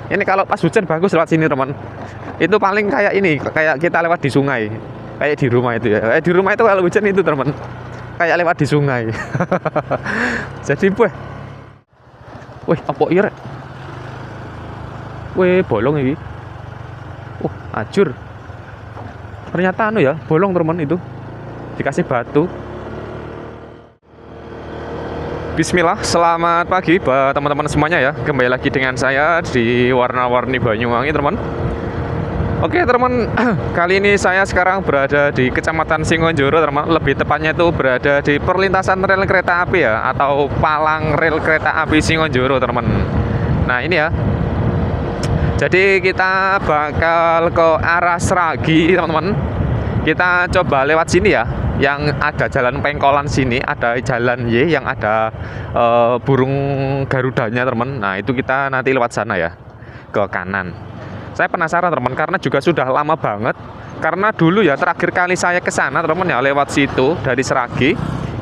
Ini kalau pas hujan bagus lewat sini teman. Itu paling kayak ini, kayak kita lewat di sungai. Kayak di rumah itu ya. Kayak di rumah itu kalau hujan itu teman. Kayak lewat di sungai. Jadi wih, apa iya? Wih, bolong ini. Ajur. Ternyata anu ya, bolong teman itu. Dikasih batu. Bismillah, selamat pagi buat teman-teman semuanya ya. Kembali lagi dengan saya di Warna-Warni Banyuwangi teman. Oke teman, kali ini saya sekarang berada di Kecamatan Singonjoro teman. Lebih tepatnya itu berada di perlintasan rel kereta api ya, atau palang rel kereta api Singonjoro teman. Nah ini ya. Jadi kita bakal ke arah Sragi teman-teman. Kita coba lewat sini ya, yang ada jalan pengkolan sini, ada jalan Y yang ada burung garudanya teman. Nah itu kita nanti lewat sana ya, ke kanan. Saya penasaran teman, karena juga sudah lama banget. Karena dulu ya terakhir kali saya ke sana teman ya, lewat situ dari Sragi,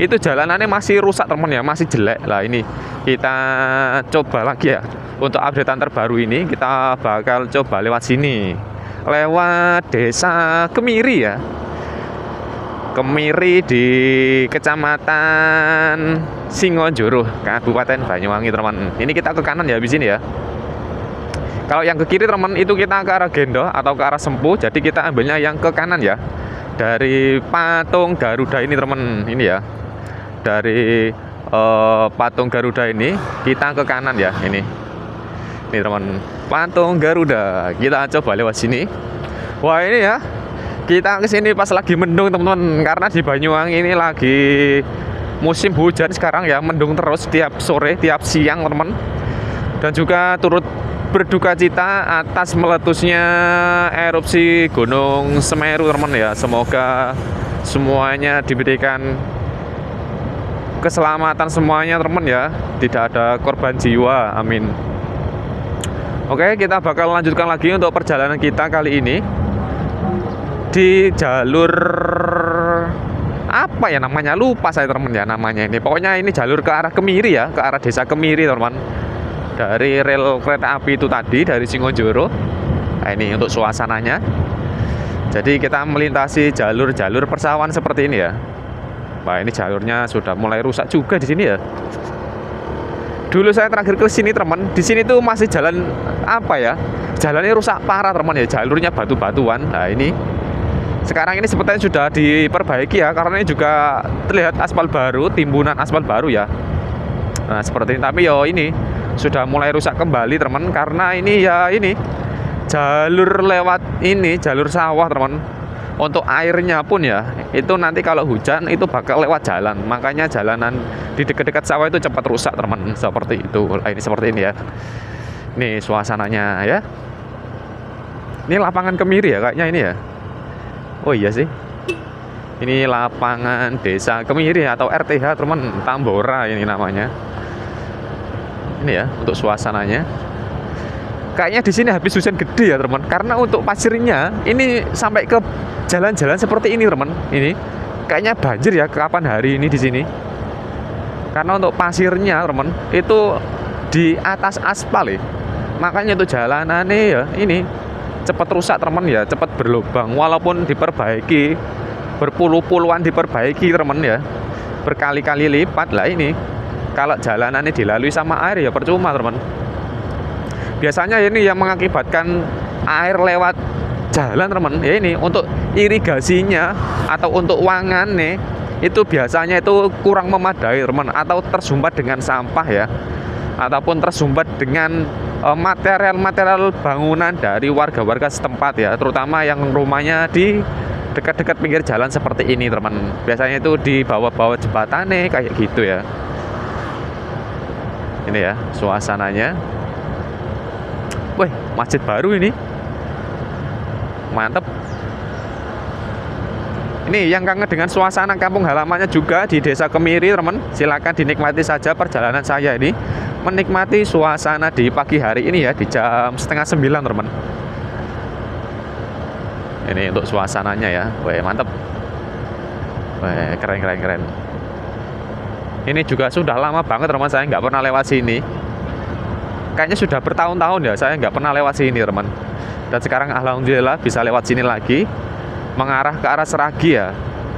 itu jalanannya masih rusak teman ya, masih jelek. Lah ini kita coba lagi ya, untuk updatean terbaru ini kita bakal coba lewat sini, lewat Desa Kemiri ya. Kemiri di Kecamatan Singonjoro, Kabupaten Banyuwangi teman. Ini kita ke kanan ya habis ini ya. Kalau yang ke kiri teman itu kita ke arah Gendo atau ke arah Sempu. Jadi kita ambilnya yang ke kanan ya. Dari patung Garuda ini teman, ini ya. Dari patung Garuda ini kita ke kanan ya, ini. Ini teman, patung Garuda. Kita coba lewat sini. Wah ini ya. Kita kesini pas lagi mendung teman-teman, karena di Banyuwangi ini lagi musim hujan sekarang ya, mendung terus tiap sore, tiap siang teman. Dan juga turut berduka cita atas meletusnya erupsi Gunung Semeru teman ya. Semoga semuanya diberikan keselamatan semuanya teman ya, tidak ada korban jiwa, amin. Oke, kita bakal lanjutkan lagi untuk perjalanan kita kali ini di jalur apa ya namanya, lupa saya teman ya namanya ini. Pokoknya ini jalur ke arah Kemiri ya, ke arah Desa Kemiri teman. Dari rel kereta api itu tadi dari Singonjoro. Nah ini untuk suasananya. Jadi kita melintasi jalur-jalur persawahan seperti ini ya. Wah ini jalurnya sudah mulai rusak juga di sini ya. Dulu saya terakhir ke sini teman, di sini tuh masih jalan apa ya? Jalannya rusak parah teman ya, jalurnya batu-batuan. Nah ini sekarang ini sepertinya sudah diperbaiki ya, karena ini juga terlihat aspal baru, timbunan aspal baru ya. Nah seperti ini, tapi yo ini sudah mulai rusak kembali teman, karena ini ya ini jalur lewat ini jalur sawah teman. Untuk airnya pun ya itu nanti kalau hujan itu bakal lewat jalan, makanya jalanan di dekat-dekat sawah itu cepat rusak teman, seperti itu. Nah, ini seperti ini ya. Nih suasananya ya. Ini lapangan Kemiri ya kayaknya ini ya. Oh iya sih. Ini lapangan Desa Kemiri atau RTH teman, Tambora ini namanya. Ini ya untuk suasananya. Kayaknya di sini habis hujan gede ya teman, karena untuk pasirnya ini sampai ke jalan-jalan seperti ini teman. Ini kayaknya banjir ya kapan hari ini di sini. Karena untuk pasirnya teman itu di atas aspal ya. Makanya itu jalanannya ya ini cepat rusak teman ya, cepat berlubang. Walaupun diperbaiki berpuluh-puluhan diperbaiki teman ya, berkali-kali lipat lah ini. Kalau jalanannya dilalui sama air ya percuma teman. Biasanya ini yang mengakibatkan air lewat jalan teman ya, ini untuk irigasinya atau untuk wangannya itu biasanya itu kurang memadai teman, atau tersumbat dengan sampah ya, ataupun tersumbat dengan material-material bangunan dari warga-warga setempat ya, terutama yang rumahnya di dekat-dekat pinggir jalan seperti ini teman. Biasanya itu di bawah-bawah jembatannya kayak gitu ya. Ini ya suasananya. Wih, masjid baru ini, mantep. Ini yang kangen dengan suasana kampung halamannya juga di Desa Kemiri teman, silakan dinikmati saja perjalanan saya ini, menikmati suasana di pagi hari ini ya, di jam 8:30 teman. Ini untuk suasananya ya, wih mantep. Wih, keren. Ini juga sudah lama banget teman, saya nggak pernah lewat sini. kayaknya sudah bertahun-tahun ya saya nggak pernah lewat sini teman. Dan sekarang alhamdulillah bisa lewat sini lagi, mengarah ke arah Seragi ya.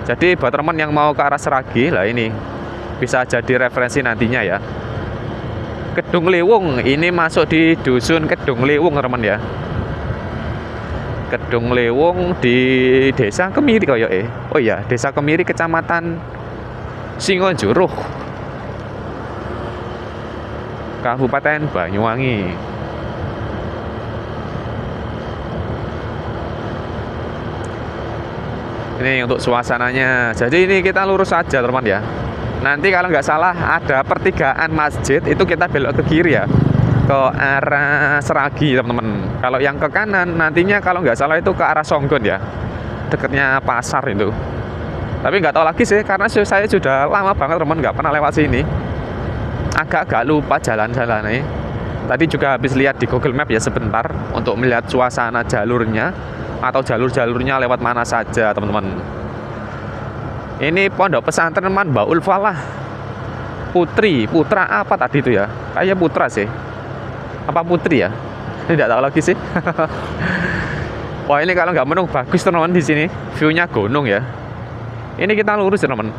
Jadi buat teman yang mau ke arah Seragi lah, ini bisa jadi referensi nantinya ya. Kedung Liwung, ini masuk di dusun Kedung Liwung teman ya. Kedung Liwung di Desa Kemiri koyo oh iya, Desa Kemiri, Kecamatan Singonjuruh, Kabupaten Banyuwangi. Ini untuk suasananya. Jadi ini kita lurus saja teman ya. Nanti kalau nggak salah ada pertigaan masjid, itu kita belok ke kiri ya, ke arah Seragi teman-teman. Kalau yang ke kanan nantinya kalau nggak salah itu ke arah Songgon ya, dekatnya pasar itu. Tapi nggak tahu lagi sih, karena saya sudah lama banget teman nggak pernah lewat sini. Agak-agak lupa jalan-jalannya. Tadi juga habis lihat di Google Map ya sebentar untuk melihat suasana jalurnya atau jalur-jalurnya lewat mana saja teman-teman. Ini pondok pesantren Manbaul Falah Putra apa tadi itu ya? Kayak Putra sih. Apa Putri ya? Ini tidak tahu lagi sih. Wah, ini kalau nggak menung bagus teman-teman di sini. View-nya gunung ya. Ini kita lurus teman-teman.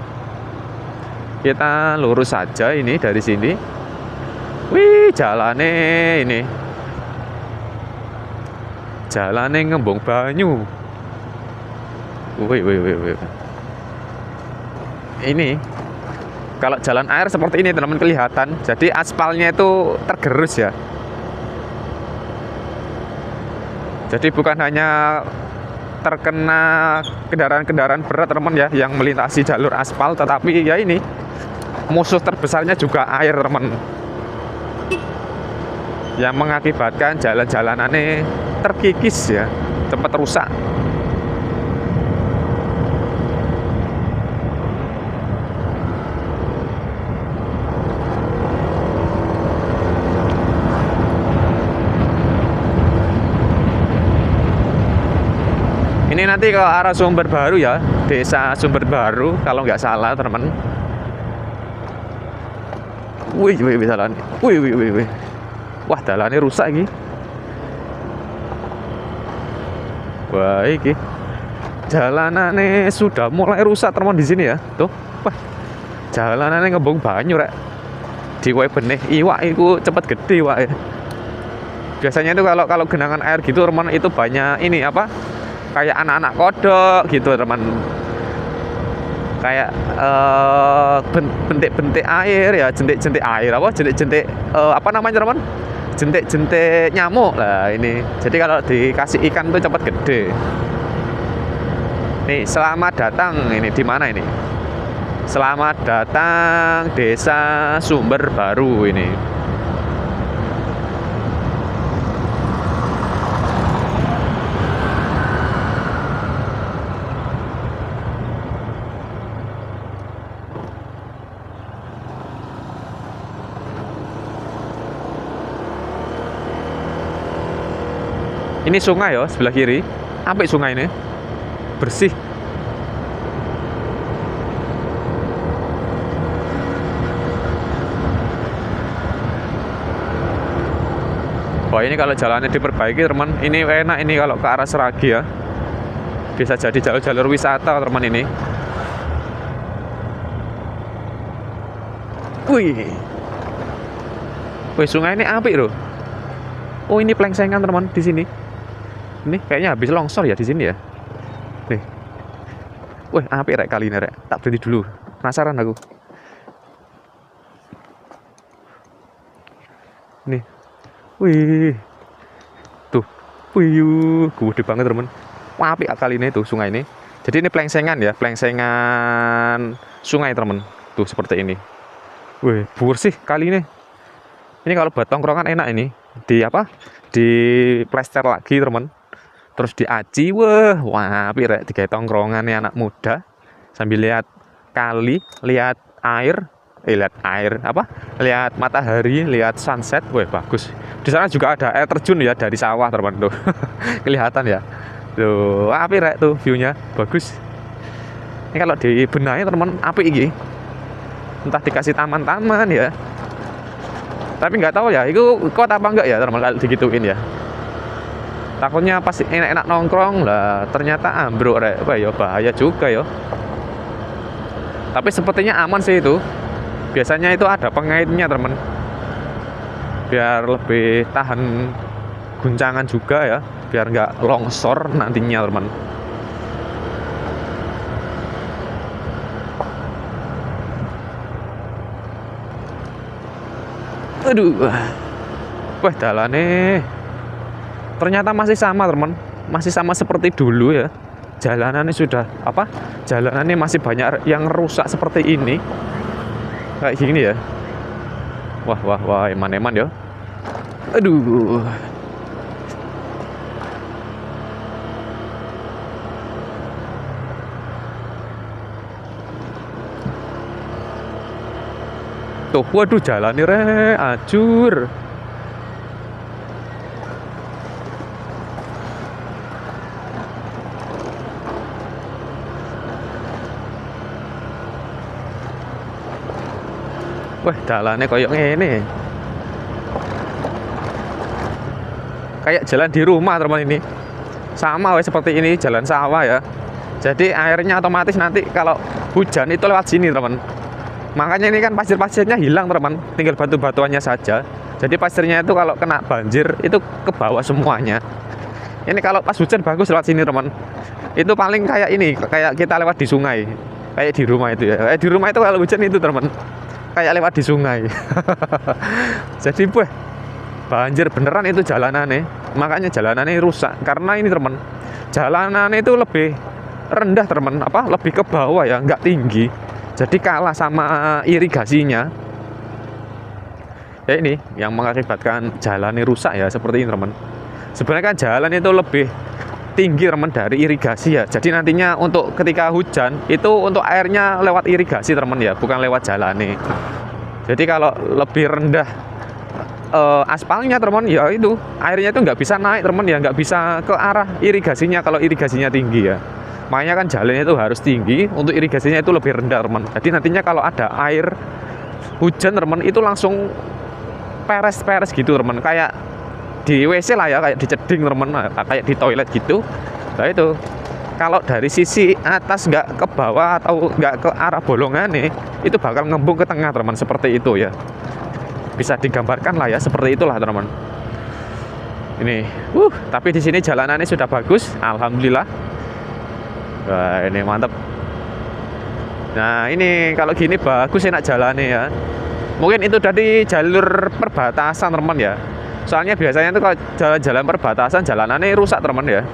Kita lurus saja ini dari sini. Wih, jalannya ini. Jalannya ngembung banyu. Wih. Ini kalau jalan air seperti ini teman-teman kelihatan. Jadi aspalnya itu tergerus ya. Jadi bukan hanya terkena kendaraan-kendaraan berat teman ya yang melintasi jalur aspal, tetapi ya ini musuh terbesarnya juga air teman, yang mengakibatkan jalan-jalanannya terkikis ya, cepat rusak. Ini nanti ke arah Sumber Baru ya, Desa Sumber Baru kalau nggak salah teman. Wih jalan. Wih. Wah, jalannya rusak ini. Wah, ini jalanannya sudah mulai rusak teman di sini ya. Tuh, wah, jalanannya ngembung banyu rek. Di kowe benih iwak itu cepat gede wak ya. Biasanya itu kalau genangan air gitu teman, itu banyak ini apa? Kayak anak-anak kodok gitu teman, kayak bentik-bentik air ya, jentik-jentik air apa, jentik-jentik apa namanya teman, jentik-jentik nyamuk lah ini. Jadi kalau dikasih ikan tuh cepat gede. Nih, selamat datang, ini di mana ini? Selamat datang Desa Sumber Baru ini. Ini sungai ya sebelah kiri. Apik sungai ini. Bersih. Wah, ini kalau jalannya diperbaiki teman, ini enak ini kalau ke arah Seragi ya. Bisa jadi jalur-jalur wisata teman ini. Wih, sungai ini apik loh. Oh, ini plengsengan teman di sini. Ini kayaknya habis longsor ya di sini ya. Nih. Wih, apik rek kali ini rek. Tak berhenti dulu. Penasaran aku. Nih. Wih. Tuh. Wih, gede banget teman. Wah, apik kali ini tuh sungai ini. Jadi ini plengsengan ya, plengsengan sungai teman. Tuh seperti ini. Wih, bersih kali ini. Ini kalau buat tongkrongan enak ini. Di apa? Di plester lagi teman. Terus diaci, wah, apik rek, digawe tongkrongan nih anak muda sambil lihat kali, lihat air, lihat matahari, lihat sunset, wah bagus. Di sana juga ada air terjun ya dari sawah teman tuh, kelihatan ya. Tuh, apik rek tuh viewnya, bagus. Ini kalau dibenahi teman, apik iki. Entah dikasih taman-taman ya. Tapi nggak tahu ya, itu kuat apa enggak ya teman kalau digituin ya. Takutnya pas enak-enak nongkrong lah ternyata ambruk rek. Wah ya bahaya juga ya. Tapi sepertinya aman sih itu. Biasanya itu ada pengaitnya teman. Biar lebih tahan guncangan juga ya. Biar nggak longsor nantinya teman. Aduh. Wah jalannya ternyata masih sama teman. Masih sama seperti dulu ya. Jalanannya sudah apa? Jalanannya masih banyak yang rusak seperti ini. Kayak gini ya. Wah, eman-eman ya. Aduh. Tuh, waduh jalannya ajur. Wah, jalannya kayak ngene. Kayak jalan di rumah, teman ini. Sama seperti ini, jalan sawah ya. Jadi airnya otomatis nanti kalau hujan itu lewat sini, teman. Makanya ini kan pasir-pasirnya hilang, teman. Tinggal batu-batuannya saja. Jadi pasirnya itu kalau kena banjir itu ke bawah semuanya. Ini kalau pas hujan bagus lewat sini, teman. Itu paling kayak ini, kayak kita lewat di sungai. Kayak di rumah itu ya. Di rumah itu kalau hujan itu, teman. Kayak lewat di sungai. Jadi banjir beneran itu jalanannya. Makanya jalanannya rusak karena ini teman, jalanannya itu lebih rendah teman, lebih ke bawah ya, nggak tinggi. Jadi kalah sama irigasinya. Ya ini yang mengakibatkan jalannya rusak ya, seperti ini teman. Sebenarnya kan jalan itu lebih tinggi teman dari irigasi ya. Jadi nantinya untuk ketika hujan itu untuk airnya lewat irigasi teman ya, bukan lewat jalan nih. Jadi kalau lebih rendah aspalnya teman ya itu airnya itu nggak bisa naik teman ya, nggak bisa ke arah irigasinya kalau irigasinya tinggi ya. Makanya kan jalannya itu harus tinggi, untuk irigasinya itu lebih rendah teman. Jadi nantinya kalau ada air hujan teman itu langsung peres-peres gitu teman, kayak di WC lah ya, kayak diceding teman, kayak di toilet gitu. Nah itu kalau dari sisi atas nggak ke bawah atau nggak ke arah bolongan nih, itu bakal ngembung ke tengah teman, seperti itu ya. Bisa digambarkan lah ya, seperti itulah teman. Ini, tapi di sini jalanannya sudah bagus, alhamdulillah. Wah ini mantap. Nah ini kalau gini bagus enak jalannya ya. Mungkin itu dari jalur perbatasan teman ya. Soalnya biasanya itu kalau jalan-jalan perbatasan jalanannya rusak teman ya.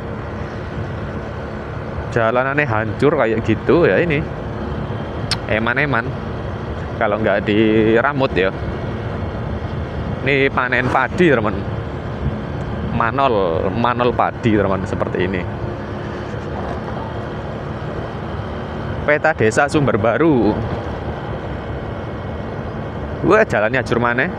Jalanannya hancur kayak gitu ya ini. Eman-eman. Kalau nggak diramut ya. Ini panen padi teman. Manol padi teman, seperti ini. Peta desa Sumber Baru. Wah jalannya ajur mana?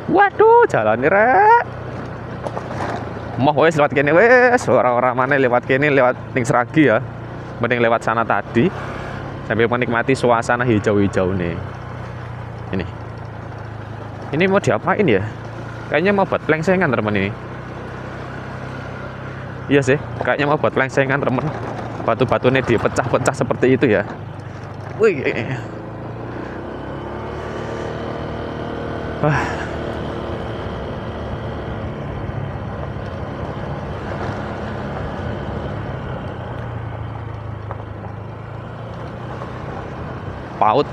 Waduh, jalan ini rek. Mau wes lewat kene wes, orang-orang mana lewat kene, lewat ning Seragi ya. Mending lewat sana tadi sambil menikmati suasana hijau-hijau nih. Ini mau diapain ya? Kayaknya mau buat plengsengan teman ini. Iya sih, kayaknya mau buat plengsengan teman. Batu-batunya dipecah-pecah seperti itu ya. Wih. Paut.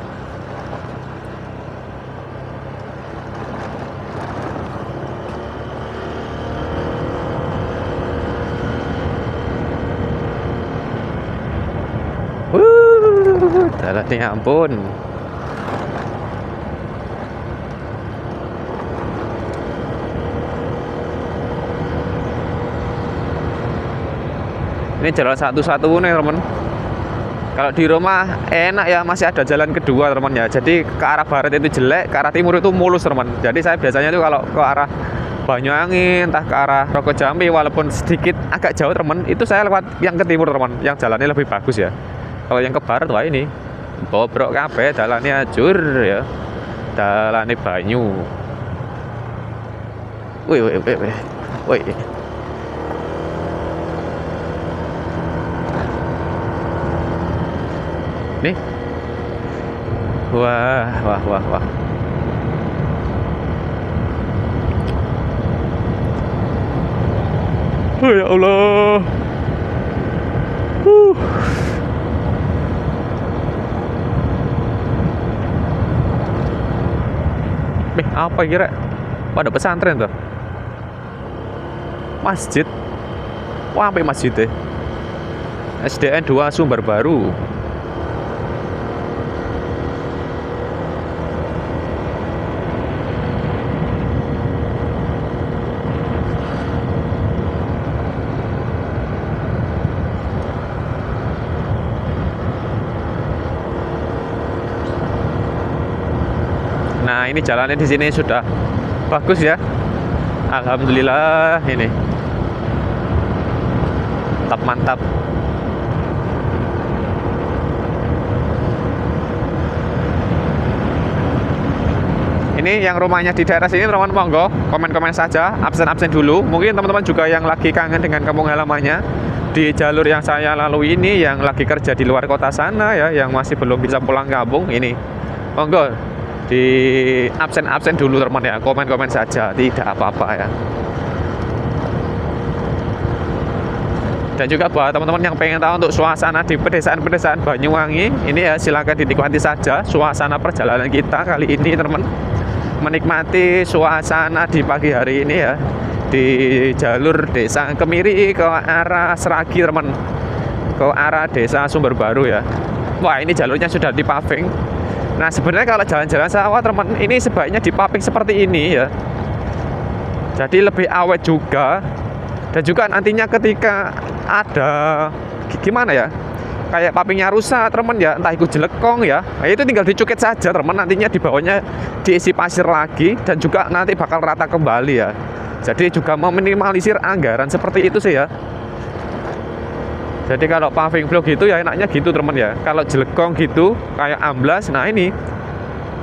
Jalannya ampun. Ini jalan satu-satunya teman. Kalau di rumah enak ya, masih ada jalan kedua teman ya. Jadi ke arah barat itu jelek, ke arah timur itu mulus teman. Jadi saya biasanya itu kalau ke arah Banyuwangi, entah ke arah Rokojambi, walaupun sedikit agak jauh teman, itu saya lewat yang ke timur teman, yang jalannya lebih bagus ya. Kalau yang ke barat wah ini bobrok kabeh, dalane ajur ya. Dalane banyu. Wih, wih, wih, wih. Wih. Nih. Wah, wah, wah, wah. Oh ya Allah. Uh. Apa kira? Pada pesantren tuh. Masjid. Wah, sampai masjid deh. SDN 2 Sumber Baru. Nah, ini jalannya di sini sudah bagus ya. Alhamdulillah ini. Mantap. Ini yang rumahnya di daerah sini teman-teman, monggo komen-komen saja, absen dulu. Mungkin teman-teman juga yang lagi kangen dengan kampung halamannya di jalur yang saya lalui ini, yang lagi kerja di luar kota sana ya, yang masih belum bisa pulang kampung ini, monggo di absen dulu teman ya, komen-komen saja, tidak apa-apa ya. Dan juga buat teman-teman yang pengen tahu untuk suasana di pedesaan Banyuwangi ini ya, silakan dinikmati saja suasana perjalanan kita kali ini teman. Menikmati suasana di pagi hari ini ya, di jalur desa Kemiri ke arah Seragi teman, ke arah desa Sumber Baru ya. Wah, ini jalurnya sudah dipaving. Nah, sebenarnya kalau jalan-jalan sawah teman, ini sebaiknya dipaving seperti ini ya, jadi lebih awet juga. Dan juga nantinya ketika ada gimana ya, kayak pavingnya rusak teman ya, entah itu jelekong ya, nah, itu tinggal dicukit saja teman, nantinya di bawahnya diisi pasir lagi dan juga nanti bakal rata kembali ya. Jadi juga meminimalisir anggaran seperti itu sih ya. Jadi kalau paving blok gitu ya enaknya gitu teman ya. Kalau jelekong gitu kayak amblas, nah ini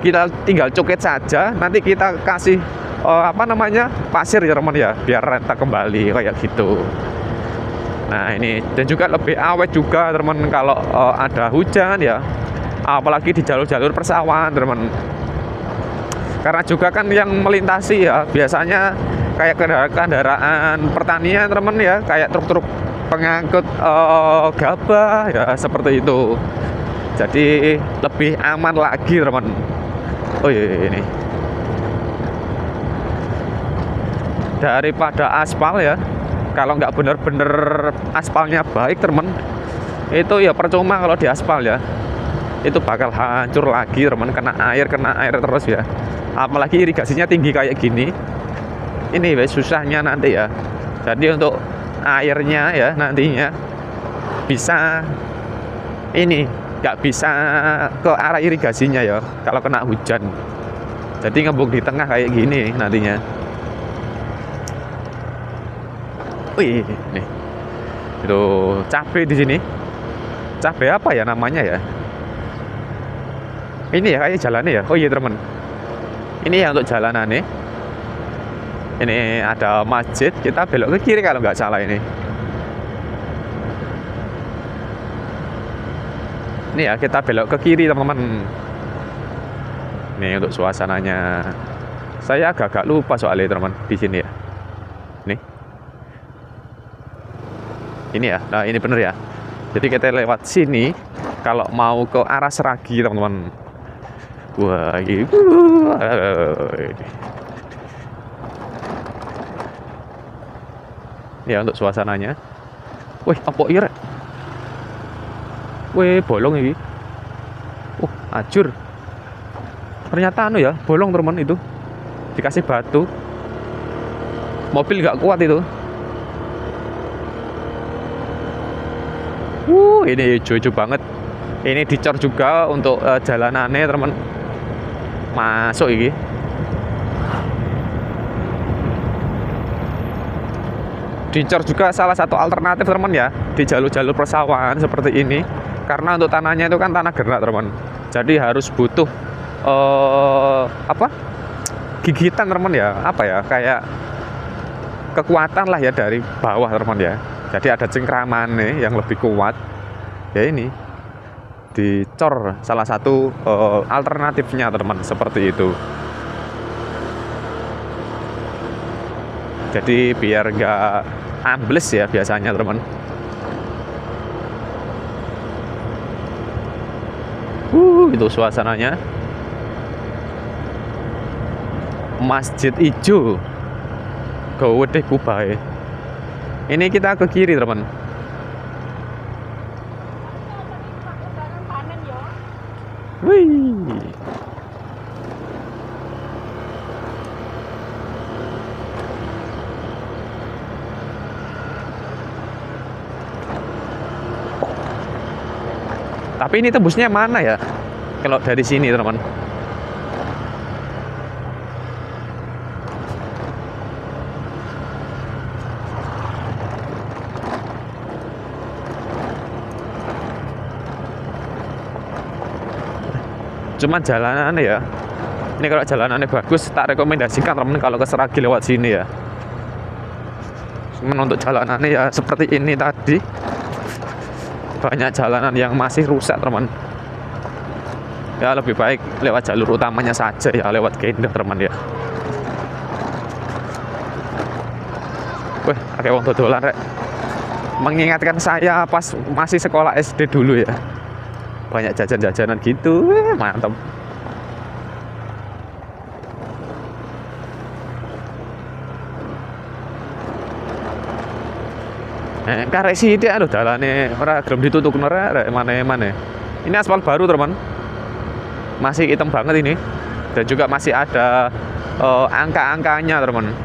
kita tinggal cukit saja, nanti kita kasih pasir ya teman ya, biar rata kembali kayak gitu. Nah ini, dan juga lebih awet juga teman kalau ada hujan ya, apalagi di jalur-jalur persawahan teman. Karena juga kan yang melintasi ya biasanya kayak kendaraan pertanian teman ya, kayak truk-truk pengangkut gabah ya, seperti itu. Jadi lebih aman lagi teman. Oh iya, ini daripada aspal ya, kalau nggak bener-bener aspalnya baik teman, itu ya percuma kalau di aspal ya, itu bakal hancur lagi teman, kena air terus ya. Apalagi irigasinya tinggi kayak gini, ini susahnya nanti ya. Jadi untuk airnya ya nantinya bisa ini nggak bisa ke arah irigasinya ya kalau kena hujan, jadi ngembung di tengah kayak gini nantinya. Wih, nih itu cabai di sini. Cabai apa ya namanya ya? Ini ya kayak jalannya ya. Oh iya teman, ini ya untuk jalanan nih. Ini ada masjid, kita belok ke kiri kalau nggak salah ini. Ini ya kita belok ke kiri teman-teman. Nih untuk suasananya. Saya agak lupa soalnya teman di sini ya. Nih. Ini ya, nah ini bener ya. Jadi kita lewat sini kalau mau ke arah Seragi teman-teman. Wah, gitu. Ya untuk suasananya. Wih, apa iya? Wih, bolong ini. Ajur. Ternyata ya, bolong teman itu. Dikasih batu. Mobil nggak kuat itu. Ini hijau-hijau banget. Ini dicor juga untuk jalanannya teman. Masuk ini. Dicor juga salah satu alternatif teman ya di jalur-jalur persawahan seperti ini. Karena untuk tanahnya itu kan tanah gerak teman. Jadi harus butuh apa? Gigitan teman ya, apa ya? Kayak kekuatan lah ya dari bawah teman ya. Jadi ada cengkramannya yang lebih kuat. Ya ini dicor salah satu alternatifnya teman, seperti itu. Jadi biar gak ambles ya biasanya teman. Itu suasananya. Masjid Ijo Gawedeh Kubai. Ini kita ke kiri teman. Wih. Tapi ini tembusnya mana ya? Kalau dari sini teman. Cuman jalanannya ya. Ini kalau jalanannya bagus, tak rekomendasikan teman kalau ke Seragi lewat sini ya. Cuman untuk jalanannya ya seperti ini tadi. Banyak jalanan yang masih rusak teman. Ya lebih baik lewat jalur utamanya saja ya, lewat Gendoh teman ya. Wih, pakai wong dodolan rek. Mengingatkan saya pas masih sekolah SD dulu ya. Banyak jajan-jajanan gitu, mantap. Karek sithik lho dalane ora gelem ditutup rek mana-mana. Ini aspal baru teman. Masih hitam banget ini. Dan juga masih ada angka-angkanya teman.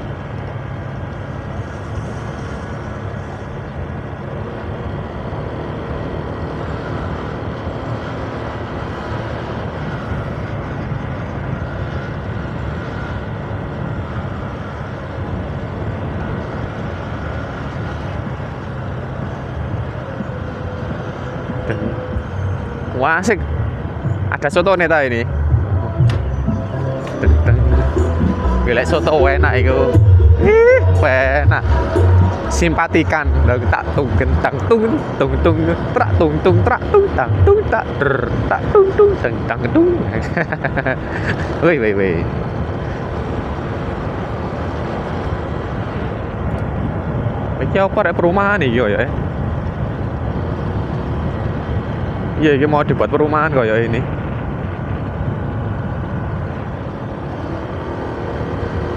Wah asik. Ada soto nih ta ini. Gila soto enak itu. Enak. Simpatikan. Tak tung gentang tung tung tung trak tung tung trak tung tang tung tak tak tung tung teng tang tung. Woi woi woi. Iki apa rek perumahan iki yo ya. Iya, ini mau dibuat perumahan kayak ini.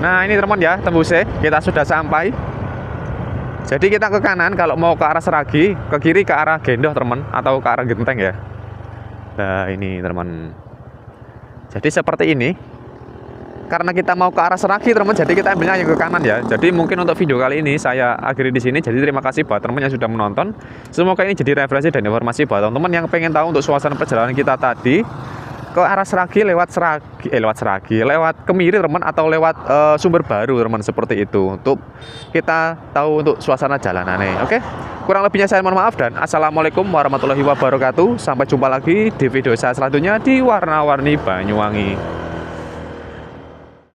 Nah ini teman ya, tembusnya kita sudah sampai. Jadi kita ke kanan kalau mau ke arah Seragi, ke kiri ke arah Gendoh teman, atau ke arah Genteng ya. Nah ini teman. Jadi seperti ini. Karena kita mau ke arah Seragi teman, jadi kita ambilnya yang ke kanan ya. Jadi mungkin untuk video kali ini saya akhiri di sini. Jadi terima kasih buat teman yang sudah menonton. Semoga ini jadi referensi dan informasi buat teman-teman yang pengen tahu untuk suasana perjalanan kita tadi ke arah Seragi lewat Kemiri teman, atau lewat Sumber Baru teman, seperti itu. Untuk kita tahu untuk suasana jalanannya. Oke. Kurang lebihnya saya mohon maaf dan assalamualaikum warahmatullahi wabarakatuh. Sampai jumpa lagi di video saya selanjutnya di Warna-Warni Banyuwangi.